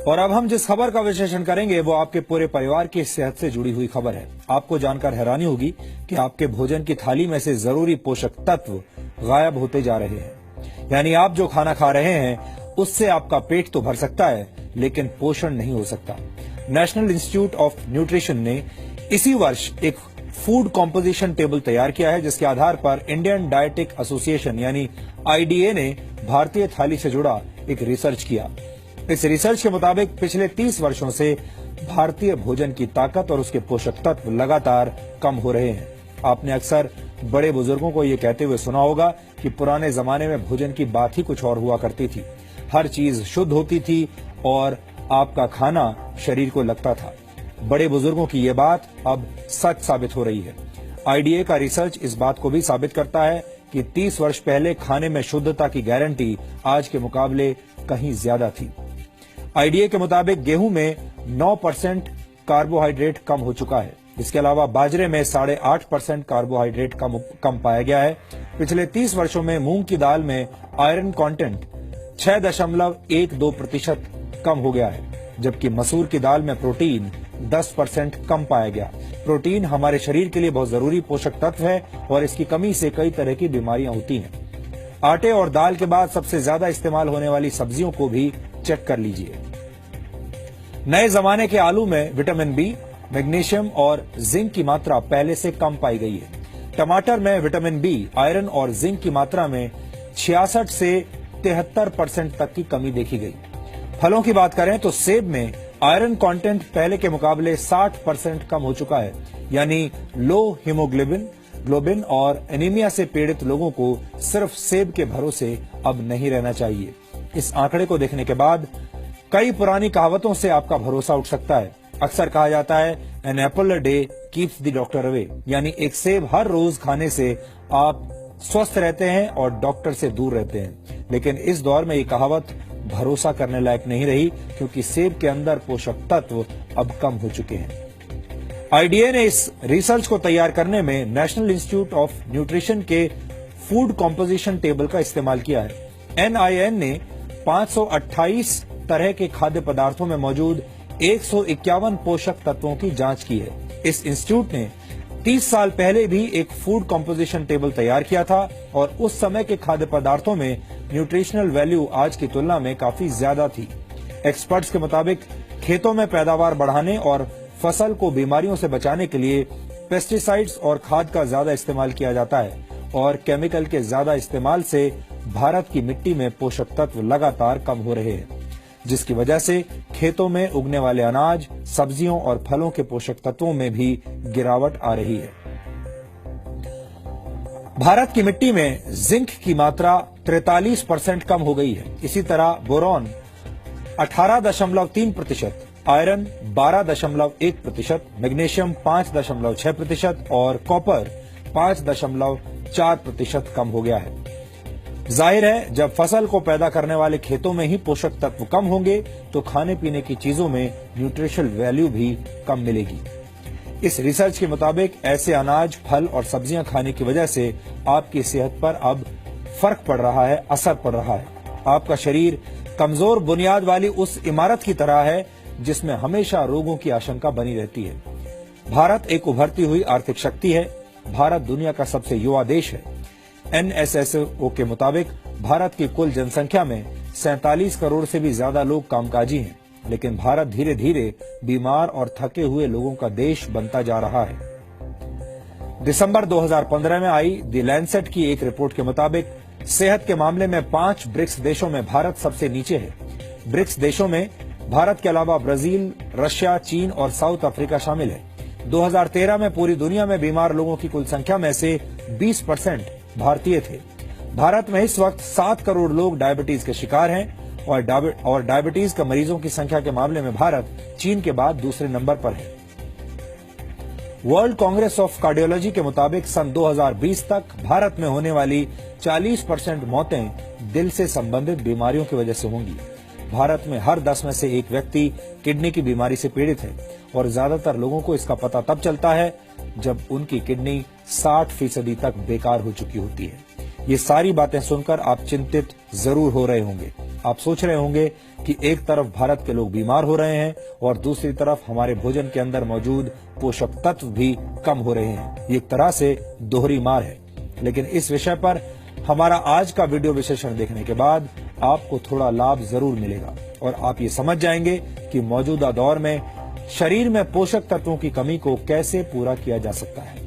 और अब हम जिस खबर का विश्लेषण करेंगे वो आपके पूरे परिवार की सेहत से जुड़ी हुई खबर है। आपको जानकर हैरानी होगी कि आपके भोजन की थाली में से जरूरी पोषक तत्व गायब होते जा रहे हैं। यानी आप जो खाना खा रहे हैं उससे आपका पेट तो भर सकता है लेकिन पोषण नहीं हो सकता। नेशनल इंस्टीट्यूट ऑफ न्यूट्रिशन ने इसी वर्ष एक फूड कॉम्पोजिशन टेबल तैयार किया है, जिसके आधार पर इंडियन डायटिक एसोसिएशन यानी आईडीए ने भारतीय थाली से जुड़ा एक रिसर्च किया। इस रिसर्च के मुताबिक पिछले 30 वर्षों से भारतीय भोजन की ताकत और उसके पोषक तत्व लगातार कम हो रहे हैं। आपने अक्सर बड़े बुजुर्गों को ये कहते हुए सुना होगा कि पुराने जमाने में भोजन की बात ही कुछ और हुआ करती थी। हर चीज शुद्ध होती थी और आपका खाना शरीर को लगता था। बड़े बुजुर्गों की ये बात अब सच साबित हो रही है। आईडीए का रिसर्च इस बात को भी साबित करता है कि 30 वर्ष पहले खाने में शुद्धता की गारंटी आज के मुकाबले कहीं ज्यादा थी। आईडीए के मुताबिक गेहूं में 9% कार्बोहाइड्रेट कम हो चुका है। इसके अलावा बाजरे में 8.5% कार्बोहाइड्रेट कम पाया गया है। पिछले 30 वर्षों में मूंग की दाल में आयरन कंटेंट 6.12% कम हो गया है, जबकि मसूर की दाल में प्रोटीन 10% कम पाया गया। प्रोटीन हमारे शरीर के लिए बहुत जरूरी पोषक तत्व है और इसकी कमी से कई तरह की बीमारियां होती हैं। आटे और दाल के बाद सबसे ज्यादा इस्तेमाल होने वाली सब्जियों को भी चेक कर लीजिए। नए जमाने के आलू में विटामिन बी, मैग्नीशियम और जिंक की मात्रा पहले से कम पाई गई है। टमाटर में विटामिन बी, आयरन और जिंक की मात्रा में 66 से 73% तक की कमी देखी गई। फलों की बात करें तो सेब में आयरन कंटेंट पहले के मुकाबले 60% कम हो चुका है। यानी लो हीमोग्लोबिन और एनीमिया से पीड़ित लोगों को सिर्फ सेब के भरोसे अब नहीं रहना चाहिए। इस आंकड़े को देखने के बाद कई पुरानी कहावतों से आपका भरोसा उठ सकता है। अक्सर कहा जाता है an apple a day keeps the doctor away, यानी एक सेब हर रोज खाने से आप स्वस्थ रहते हैं और डॉक्टर से दूर रहते हैं। लेकिन इस दौर में ये कहावत भरोसा करने लायक नहीं रही, क्योंकि सेब के अंदर पोषक तत्व अब कम हो चुके हैं। आईडीए ने इस रिसर्च को तैयार करने में नेशनल इंस्टीट्यूट ऑफ न्यूट्रिशन के फूड कॉम्पोजिशन टेबल का इस्तेमाल किया है। एनआईएन ने 528 तरह के खाद्य पदार्थों में मौजूद 151 पोषक तत्वों की जांच की है। इस इंस्टीट्यूट ने 30 साल पहले भी एक फूड कॉम्पोजिशन टेबल तैयार किया था और उस समय के खाद्य पदार्थों में न्यूट्रिशनल वैल्यू आज की तुलना में काफी ज्यादा थी। एक्सपर्ट्स के मुताबिक खेतों में पैदावार बढ़ाने और फसल को बीमारियों से बचाने के लिए पेस्टिसाइड्स और खाद का ज्यादा इस्तेमाल किया जाता है और केमिकल के ज्यादा इस्तेमाल से भारत की मिट्टी में पोषक तत्व लगातार कम हो रहे हैं, जिसकी वजह से खेतों में उगने वाले अनाज, सब्जियों और फलों के पोषक तत्वों में भी गिरावट आ रही है। भारत की मिट्टी में जिंक की मात्रा 43% कम हो गई है। इसी तरह बोरॉन 18.3%, आयरन 12.1%, मैग्नीशियम 5.6% और कॉपर 5.4% कम हो गया है। जाहिर है, जब फसल को पैदा करने वाले खेतों में ही पोषक तत्व कम होंगे तो खाने पीने की चीजों में न्यूट्रिशनल वैल्यू भी कम मिलेगी। इस रिसर्च के मुताबिक ऐसे अनाज, फल और सब्जियां खाने की वजह से आपकी सेहत पर अब फर्क पड़ रहा है, असर पड़ रहा है। आपका शरीर कमजोर बुनियाद वाली उस इमारत की तरह है जिसमें हमेशा रोगों की आशंका बनी रहती है। भारत एक उभरती हुई आर्थिक शक्ति है। भारत दुनिया का सबसे युवा देश है। एनएसएसओ के मुताबिक भारत की कुल जनसंख्या में 47 करोड़ से भी ज्यादा लोग कामकाजी हैं, लेकिन भारत धीरे धीरे बीमार और थके हुए लोगों का देश बनता जा रहा है। दिसंबर 2015 में आई द लैंसेट की एक रिपोर्ट के मुताबिक सेहत के मामले में 5 ब्रिक्स देशों में भारत सबसे नीचे है। ब्रिक्स देशों में भारत के अलावा ब्राजील, रशिया, चीन और साउथ अफ्रीका शामिल है। 2013 में पूरी दुनिया में बीमार लोगों की कुल संख्या में से 20% भारतीय थे। भारत में इस वक्त 7 करोड़ लोग डायबिटीज के शिकार हैं और डायबिटीज के मरीजों की संख्या के मामले में भारत चीन के बाद दूसरे नंबर पर है। वर्ल्ड कांग्रेस ऑफ कार्डियोलॉजी के मुताबिक सन 2020 तक भारत में होने वाली 40% मौतें दिल से संबंधित बीमारियों की वजह से होंगी। भारत में हर 10 में से एक व्यक्ति किडनी की बीमारी से पीड़ित है और ज्यादातर लोगों को इसका पता तब चलता है जब उनकी किडनी 60% तक बेकार हो चुकी होती है। ये सारी बातें सुनकर आप चिंतित जरूर हो रहे होंगे। आप सोच रहे होंगे कि एक तरफ भारत के लोग बीमार हो रहे हैं और दूसरी तरफ हमारे भोजन के अंदर मौजूद पोषक तत्व भी कम हो रहे हैं। ये एक तरह से दोहरी मार है। लेकिन इस विषय पर हमारा आज का वीडियो विश्लेषण देखने के बाद आपको थोड़ा लाभ जरूर मिलेगा और आप ये समझ जाएंगे कि मौजूदा दौर में शरीर में पोषक तत्वों की कमी को कैसे पूरा किया जा सकता है।